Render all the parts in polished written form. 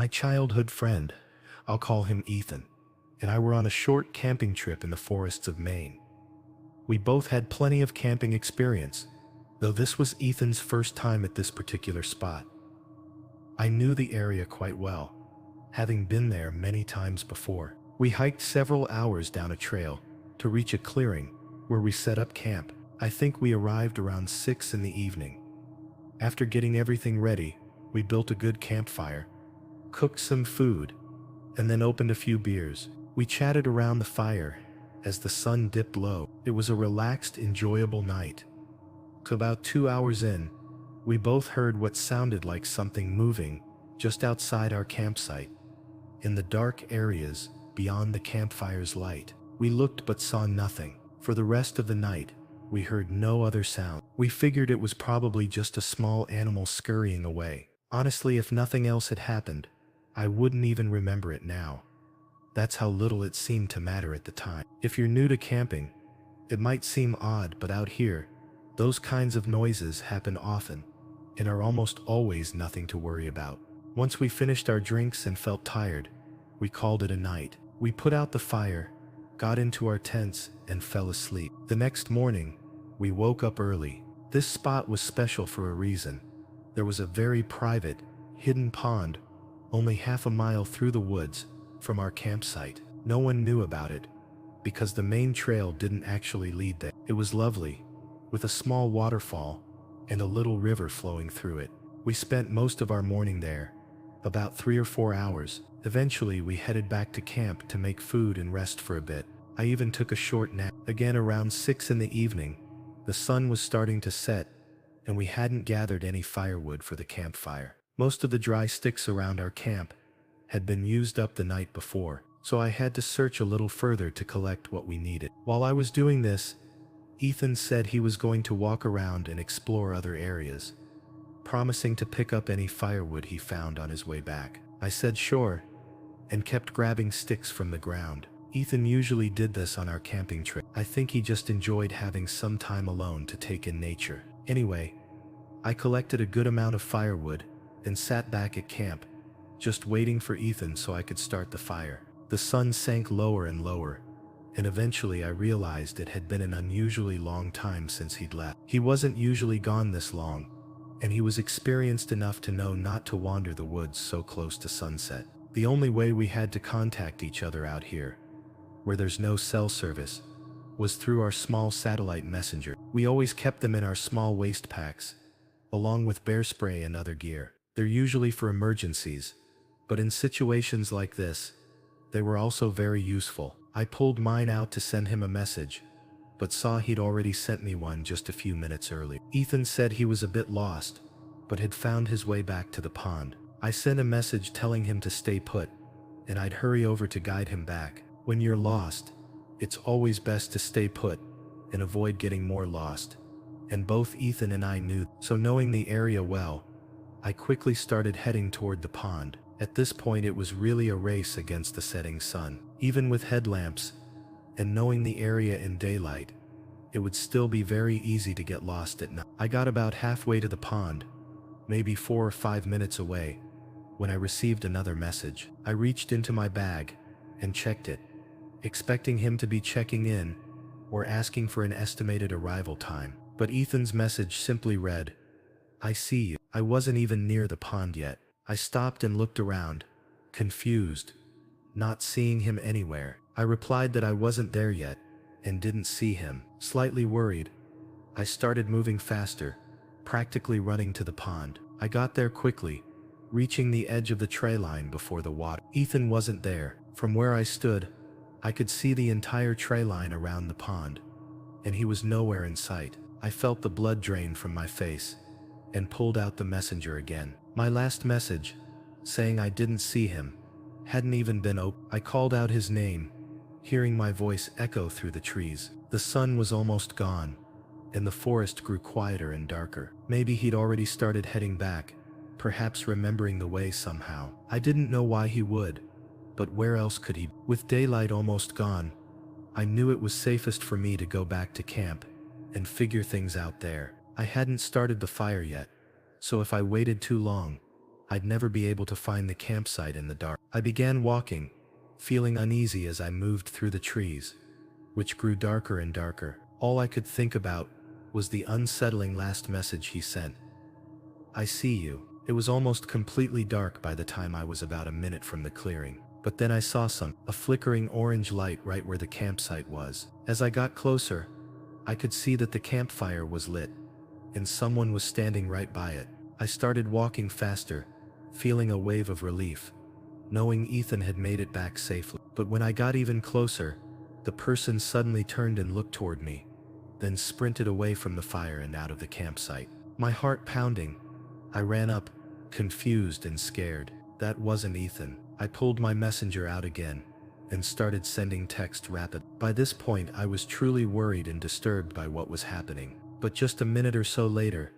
My childhood friend, I'll call him Ethan, and I were on a short camping trip in the forests of Maine. We both had plenty of camping experience, though this was Ethan's first time at this particular spot. I knew the area quite well, having been there many times before. We hiked several hours down a trail to reach a clearing where we set up camp. I think we arrived around 6 in the evening. After getting everything ready, we built a good campfire, cooked some food, and then opened a few beers. We chatted around the fire as the sun dipped low. It was a relaxed, enjoyable night. About 2 hours in, we both heard what sounded like something moving just outside our campsite, in the dark areas beyond the campfire's light. We looked but saw nothing. For the rest of the night, we heard no other sound. We figured it was probably just a small animal scurrying away. Honestly, if nothing else had happened, I wouldn't even remember it now. That's how little it seemed to matter at the time. If you're new to camping, it might seem odd, but out here, those kinds of noises happen often and are almost always nothing to worry about. Once we finished our drinks and felt tired, we called it a night. We put out the fire, got into our tents, and fell asleep. The next morning, we woke up early. This spot was special for a reason. There was a very private, hidden pond only half a mile through the woods from our campsite. No one knew about it because the main trail didn't actually lead there. It was lovely, with a small waterfall and a little river flowing through it. We spent most of our morning there, about 3 or 4 hours. Eventually, we headed back to camp to make food and rest for a bit. I even took a short nap. Again, around 6 in the evening, the sun was starting to set, and we hadn't gathered any firewood for the campfire. Most of the dry sticks around our camp had been used up the night before, so I had to search a little further to collect what we needed. While I was doing this, Ethan said he was going to walk around and explore other areas, promising to pick up any firewood he found on his way back. I said sure, and kept grabbing sticks from the ground. Ethan usually did this on our camping trip. I think he just enjoyed having some time alone to take in nature. Anyway, I collected a good amount of firewood and sat back at camp, just waiting for Ethan so I could start the fire. The sun sank lower and lower, and eventually I realized it had been an unusually long time since he'd left. He wasn't usually gone this long, and he was experienced enough to know not to wander the woods so close to sunset. The only way we had to contact each other out here, where there's no cell service, was through our small satellite messenger. We always kept them in our small waste packs, along with bear spray and other gear. They're usually for emergencies, but in situations like this, they were also very useful. I pulled mine out to send him a message, but saw he'd already sent me one just a few minutes early. Ethan said he was a bit lost, but had found his way back to the pond. I sent a message telling him to stay put, and I'd hurry over to guide him back. When you're lost, it's always best to stay put and avoid getting more lost, and both Ethan and I knew. So knowing the area well, I quickly started heading toward the pond. At this point, it was really a race against the setting sun. Even with headlamps and knowing the area in daylight, it would still be very easy to get lost at night. I got about halfway to the pond, maybe 4 or 5 minutes away, when I received another message. I reached into my bag and checked it, expecting him to be checking in or asking for an estimated arrival time. But Ethan's message simply read, "I see you." I wasn't even near the pond yet. I stopped and looked around, confused, not seeing him anywhere. I replied that I wasn't there yet and didn't see him. Slightly worried, I started moving faster, practically running to the pond. I got there quickly, reaching the edge of the tray line before the water. Ethan wasn't there. From where I stood, I could see the entire tray line around the pond, and he was nowhere in sight. I felt the blood drain from my face and pulled out the messenger again. My last message, saying I didn't see him, hadn't even been opened. I called out his name, hearing my voice echo through the trees. The sun was almost gone, and the forest grew quieter and darker. Maybe he'd already started heading back, perhaps remembering the way somehow. I didn't know why he would, but where else could he? With daylight almost gone, I knew it was safest for me to go back to camp and figure things out there. I hadn't started the fire yet, so if I waited too long, I'd never be able to find the campsite in the dark. I began walking, feeling uneasy as I moved through the trees, which grew darker and darker. All I could think about was the unsettling last message he sent. "I see you." It was almost completely dark by the time I was about a minute from the clearing. But then I saw a flickering orange light right where the campsite was. As I got closer, I could see that the campfire was lit, and someone was standing right by it. I started walking faster, feeling a wave of relief, knowing Ethan had made it back safely. But when I got even closer, the person suddenly turned and looked toward me, then sprinted away from the fire and out of the campsite. My heart pounding, I ran up, confused and scared. That wasn't Ethan. I pulled my messenger out again and started sending text rapid. By this point, I was truly worried and disturbed by what was happening. But just a minute or so later,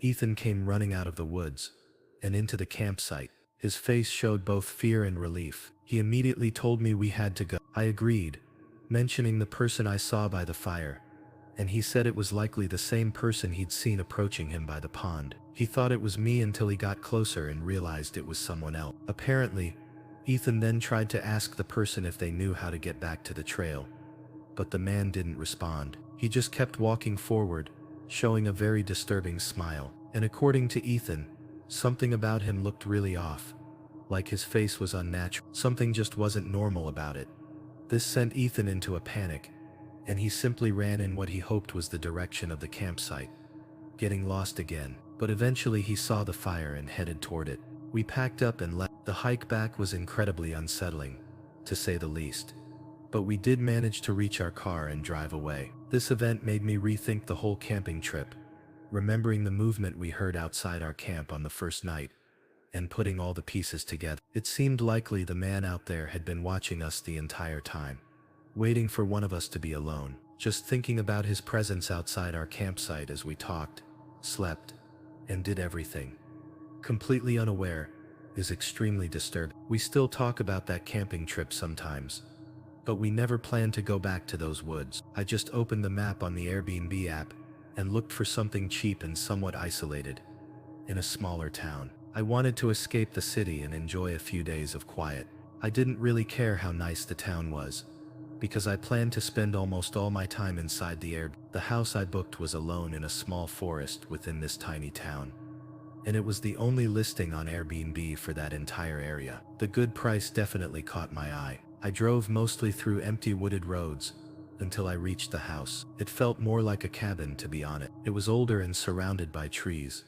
Ethan came running out of the woods and into the campsite. His face showed both fear and relief. He immediately told me we had to go. I agreed, mentioning the person I saw by the fire, and he said it was likely the same person he'd seen approaching him by the pond. He thought it was me until he got closer and realized it was someone else. Apparently, Ethan then tried to ask the person if they knew how to get back to the trail, but the man didn't respond. He just kept walking forward, showing a very disturbing smile. And according to Ethan, something about him looked really off, like his face was unnatural. Something just wasn't normal about it. This sent Ethan into a panic, and he simply ran in what he hoped was the direction of the campsite, getting lost again. But eventually he saw the fire and headed toward it. We packed up and left. The hike back was incredibly unsettling, to say the least, but we did manage to reach our car and drive away. This event made me rethink the whole camping trip, remembering the movement we heard outside our camp on the first night, and putting all the pieces together. It seemed likely the man out there had been watching us the entire time, waiting for one of us to be alone. Just thinking about his presence outside our campsite as we talked, slept, and did everything, completely unaware, is extremely disturbing. We still talk about that camping trip sometimes, but we never planned to go back to those woods. I just opened the map on the Airbnb app and looked for something cheap and somewhat isolated, in a smaller town. I wanted to escape the city and enjoy a few days of quiet. I didn't really care how nice the town was, because I planned to spend almost all my time inside the Airbnb. The house I booked was alone in a small forest within this tiny town, and it was the only listing on Airbnb for that entire area. The good price definitely caught my eye. I drove mostly through empty wooded roads until I reached the house. It felt more like a cabin, to be honest. It was older and surrounded by trees,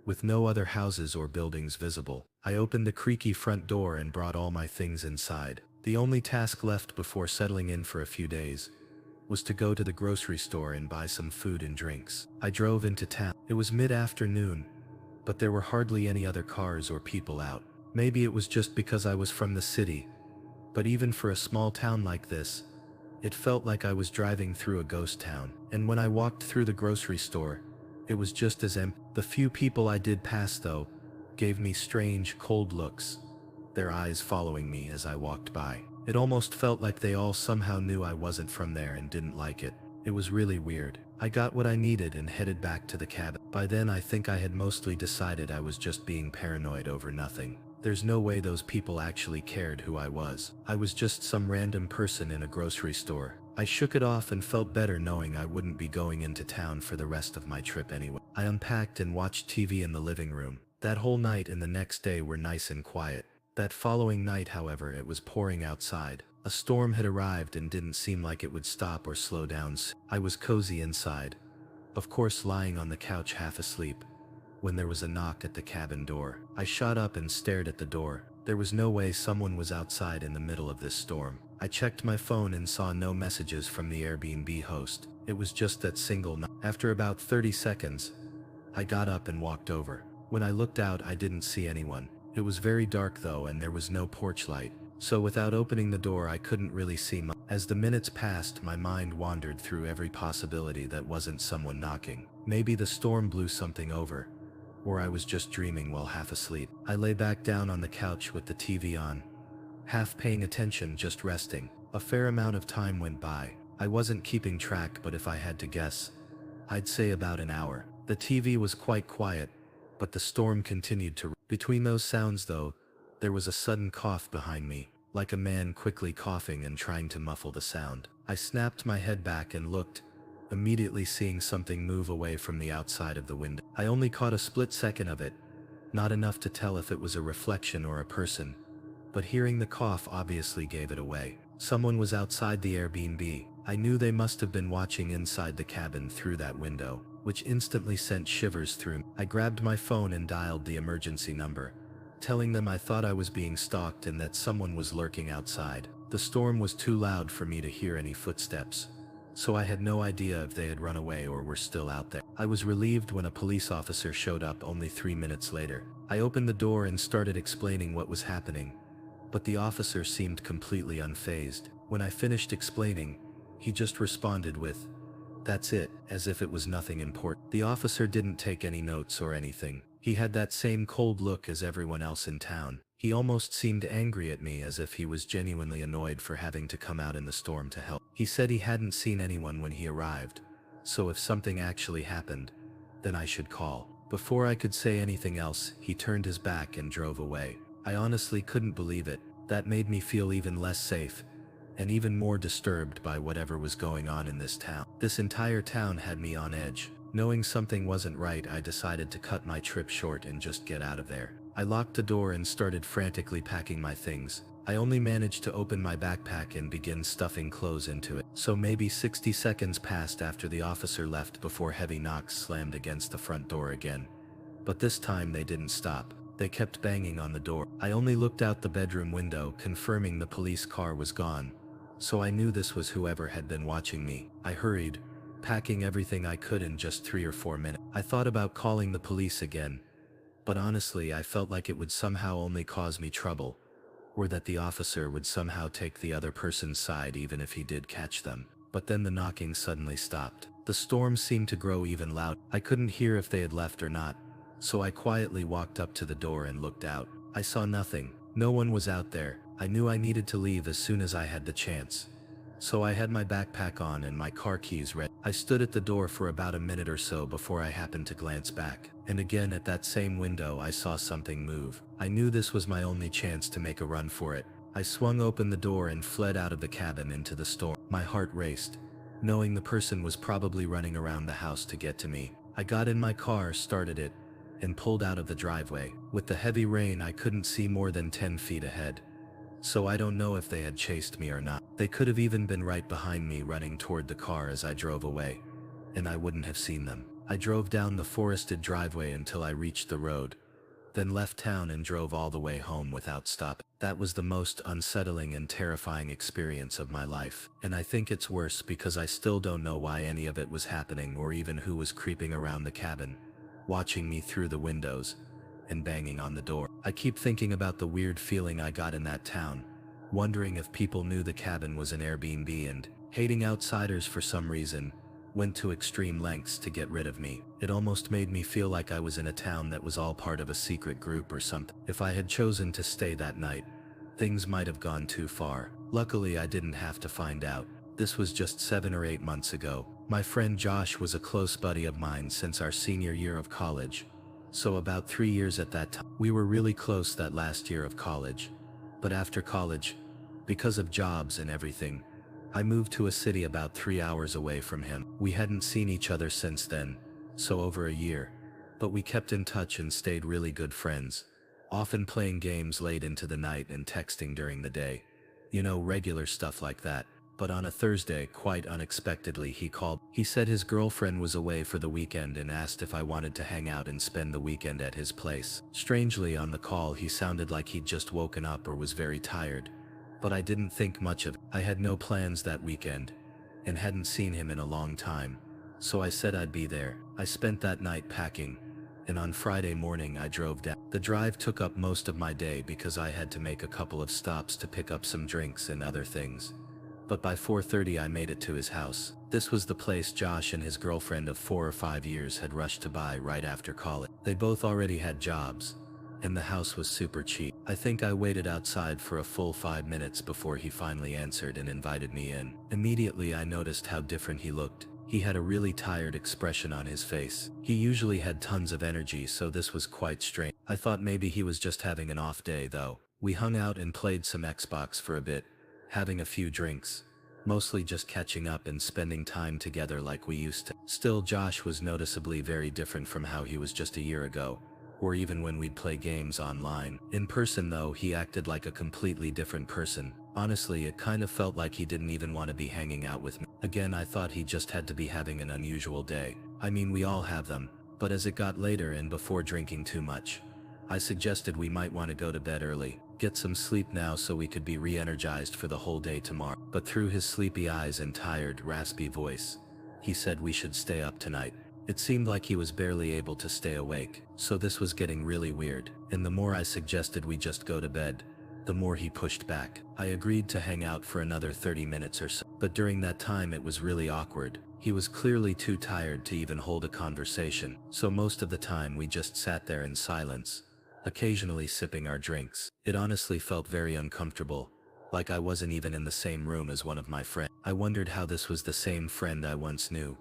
with no other houses or buildings visible. I opened the creaky front door and brought all my things inside. The only task left before settling in for a few days was to go to the grocery store and buy some food and drinks. I drove into town. It was mid-afternoon, but there were hardly any other cars or people out. Maybe it was just because I was from the city, but even for a small town like this, it felt like I was driving through a ghost town. And when I walked through the grocery store, it was just as empty. The few people I did pass, though, gave me strange, cold looks, their eyes following me as I walked by. It almost felt like they all somehow knew I wasn't from there and didn't like it. It was really weird. I got what I needed and headed back to the cabin. By then I think I had mostly decided I was just being paranoid over nothing. There's no way those people actually cared who I was. I was just some random person in a grocery store. I shook it off and felt better knowing I wouldn't be going into town for the rest of my trip anyway. I unpacked and watched TV in the living room. That whole night and the next day were nice and quiet. That following night, however, it was pouring outside. A storm had arrived and didn't seem like it would stop or slow down. I was cozy inside, of course lying on the couch half asleep, when there was a knock at the cabin door. I shot up and stared at the door. There was no way someone was outside in the middle of this storm. I checked my phone and saw no messages from the Airbnb host. It was just that single knock. After about 30 seconds, I got up and walked over. When I looked out, I didn't see anyone. It was very dark though, and there was no porch light, so without opening the door I couldn't really see much. As the minutes passed, my mind wandered through every possibility that wasn't someone knocking. Maybe the storm blew something over, or I was just dreaming while half asleep. I lay back down on the couch with the TV on, half paying attention, just resting. A fair amount of time went by. I wasn't keeping track, but if I had to guess, I'd say about an hour. The TV was quite quiet, but the storm continued to. Between those sounds, though, there was a sudden cough behind me, like a man quickly coughing and trying to muffle the sound. I snapped my head back and looked, immediately seeing something move away from the outside of the window. I only caught a split second of it, not enough to tell if it was a reflection or a person, but hearing the cough obviously gave it away. Someone was outside the Airbnb. I knew they must have been watching inside the cabin through that window, which instantly sent shivers through me. I grabbed my phone and dialed the emergency number, telling them I thought I was being stalked and that someone was lurking outside. The storm was too loud for me to hear any footsteps, so I had no idea if they had run away or were still out there. I was relieved when a police officer showed up only 3 minutes later. I opened the door and started explaining what was happening, but the officer seemed completely unfazed. When I finished explaining, he just responded with, "That's it," as if it was nothing important. The officer didn't take any notes or anything. He had that same cold look as everyone else in town. He almost seemed angry at me, as if he was genuinely annoyed for having to come out in the storm to help. He said he hadn't seen anyone when he arrived, so if something actually happened, then I should call. Before I could say anything else, he turned his back and drove away. I honestly couldn't believe it. That made me feel even less safe, and even more disturbed by whatever was going on in this town. This entire town had me on edge. Knowing something wasn't right, I decided to cut my trip short and just get out of there. I locked the door and started frantically packing my things. I only managed to open my backpack and begin stuffing clothes into it. So maybe 60 seconds passed after the officer left before heavy knocks slammed against the front door again. But this time they didn't stop. They kept banging on the door. I only looked out the bedroom window, confirming the police car was gone, so I knew this was whoever had been watching me. I hurried, packing everything I could in just 3 or 4 minutes. I thought about calling the police again, but honestly I felt like it would somehow only cause me trouble, or that the officer would somehow take the other person's side even if he did catch them. But then the knocking suddenly stopped. The storm seemed to grow even louder. I couldn't hear if they had left or not, so I quietly walked up to the door and looked out. I saw nothing. No one was out there. I knew I needed to leave as soon as I had the chance, so I had my backpack on and my car keys ready. I stood at the door for about a minute or so before I happened to glance back, and again at that same window I saw something move. I knew this was my only chance to make a run for it. I swung open the door and fled out of the cabin into the storm. My heart raced, knowing the person was probably running around the house to get to me. I got in my car, started it, and pulled out of the driveway. With the heavy rain, I couldn't see more than 10 feet ahead, so I don't know if they had chased me or not. They could have even been right behind me running toward the car as I drove away, and I wouldn't have seen them. I drove down the forested driveway until I reached the road, then left town and drove all the way home without stopping. That was the most unsettling and terrifying experience of my life, and I think it's worse because I still don't know why any of it was happening or even who was creeping around the cabin, watching me through the windows and banging on the door. I keep thinking about the weird feeling I got in that town, wondering if people knew the cabin was an Airbnb and, hating outsiders for some reason, went to extreme lengths to get rid of me. It almost made me feel like I was in a town that was all part of a secret group or something. If I had chosen to stay that night, things might have gone too far. Luckily, I didn't have to find out. This was just 7 or 8 months ago. My friend Josh was a close buddy of mine since our senior year of college, so about 3 years at that time. We were really close that last year of college, but after college, because of jobs and everything, I moved to a city about 3 hours away from him. We hadn't seen each other since then, so over a year, but we kept in touch and stayed really good friends, often playing games late into the night and texting during the day. You know, regular stuff like that. But on a Thursday, quite unexpectedly, he called. He said his girlfriend was away for the weekend and asked if I wanted to hang out and spend the weekend at his place. Strangely, on the call he sounded like he'd just woken up or was very tired, but I didn't think much of it. I had no plans that weekend, and hadn't seen him in a long time, so I said I'd be there. I spent that night packing, and on Friday morning I drove down. The drive took up most of my day because I had to make a couple of stops to pick up some drinks and other things, but by 4:30 I made it to his house. This was the place Josh and his girlfriend of 4 or 5 years had rushed to buy right after college. They both already had jobs, and the house was super cheap. I think I waited outside for a full 5 minutes before he finally answered and invited me in. Immediately I noticed how different he looked. He He had a really tired expression on his face. He usually had tons of energy, so this was quite strange. I thought maybe he was just having an off day though. We hung out and played some Xbox for a bit, having a few drinks. Mostly just catching up and spending time together like we used to. Still, Josh was noticeably very different from how he was just a year ago, or even when we'd play games online. In person though, he acted like a completely different person. Honestly, it kind of felt like he didn't even want to be hanging out with me. Again, I thought he just had to be having an unusual day. I mean, we all have them. But as it got later and before drinking too much, I suggested we might want to go to bed early, get some sleep now so we could be re-energized for the whole day tomorrow. But through his sleepy eyes and tired, raspy voice, he said we should stay up tonight. It seemed like he was barely able to stay awake, so this was getting really weird. And the more I suggested we just go to bed, the more he pushed back. I agreed to hang out for another 30 minutes or so, but during that time it was really awkward. He was clearly too tired to even hold a conversation, so most of the time we just sat there in silence, occasionally sipping our drinks. It honestly felt very uncomfortable, like I wasn't even in the same room as one of my friends. I wondered how this was the same friend I once knew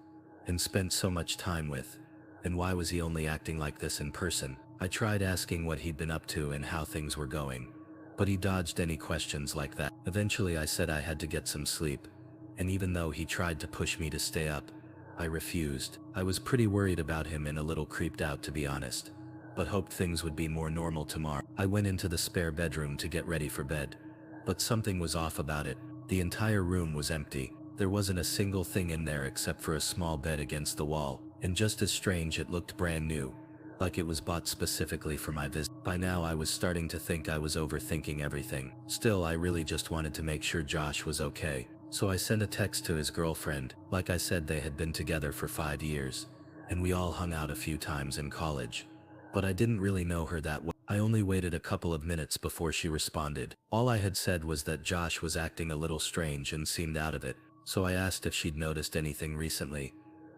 and spent so much time with, and why was he only acting like this in person? I tried asking what he'd been up to and how things were going, but he dodged any questions like that. Eventually I said I had to get some sleep, and even though he tried to push me to stay up, I refused. I was pretty worried about him and a little creeped out, to be honest, but hoped things would be more normal tomorrow. I went into the spare bedroom to get ready for bed, but something was off about it. The entire room was empty. There wasn't a single thing in there except for a small bed against the wall, and just as strange, it looked brand new, like it was bought specifically for my visit. By now I was starting to think I was overthinking everything. Still, I really just wanted to make sure Josh was okay, so I sent a text to his girlfriend. Like I said, they had been together for 5 years, and we all hung out a few times in college, but I didn't really know her that well. I only waited a couple of minutes before she responded. All I had said was that Josh was acting a little strange and seemed out of it, so I asked if she'd noticed anything recently,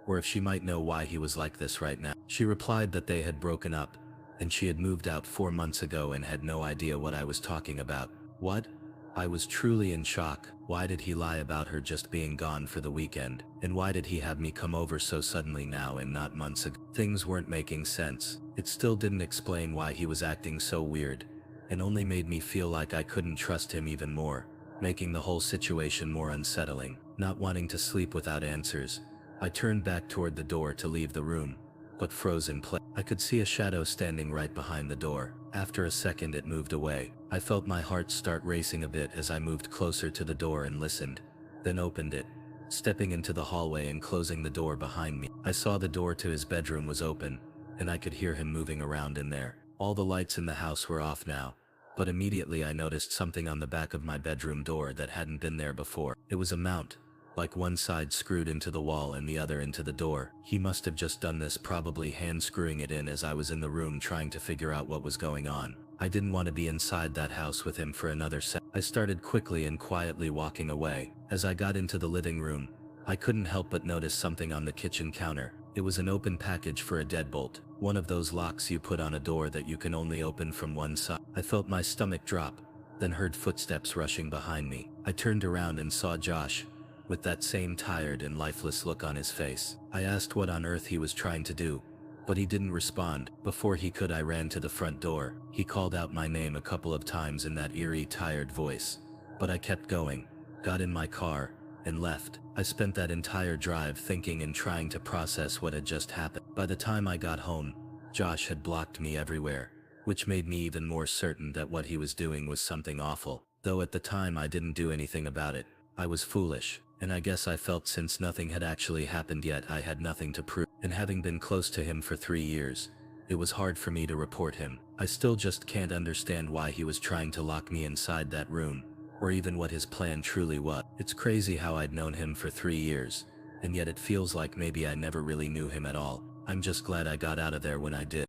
or if she might know why he was like this right now. She replied that they had broken up, and she had moved out 4 months ago and had no idea what I was talking about. What? I was truly in shock. Why did he lie about her just being gone for the weekend? And why did he have me come over so suddenly now and not months ago? Things weren't making sense. It still didn't explain why he was acting so weird, and only made me feel like I couldn't trust him even more, making the whole situation more unsettling. Not wanting to sleep without answers, I turned back toward the door to leave the room, but froze in place. I could see a shadow standing right behind the door. After a second it moved away. I felt my heart start racing a bit as I moved closer to the door and listened, then opened it, stepping into the hallway and closing the door behind me. I saw the door to his bedroom was open, and I could hear him moving around in there. All the lights in the house were off now, but immediately I noticed something on the back of my bedroom door that hadn't been there before. It was a mount, like one side screwed into the wall and the other into the door. He must have just done this, probably hand screwing it in as I was in the room trying to figure out what was going on. I didn't want to be inside that house with him for another second. I started quickly and quietly walking away. As I got into the living room, I couldn't help but notice something on the kitchen counter. It was an open package for a deadbolt, one of those locks you put on a door that you can only open from one side. I felt my stomach drop, then heard footsteps rushing behind me. I turned around and saw Josh, with that same tired and lifeless look on his face. I asked what on earth he was trying to do, but he didn't respond. Before he could, I ran to the front door. He called out my name a couple of times in that eerie, tired voice, but I kept going, got in my car, and left. I spent that entire drive thinking and trying to process what had just happened. By the time I got home, Josh had blocked me everywhere, which made me even more certain that what he was doing was something awful. Though at the time I didn't do anything about it. I was foolish, and I guess I felt since nothing had actually happened yet, I had nothing to prove. And having been close to him for 3 years, it was hard for me to report him. I still just can't understand why he was trying to lock me inside that room, or even what his plan truly was. It's crazy how I'd known him for 3 years, and yet it feels like maybe I never really knew him at all. I'm just glad I got out of there when I did.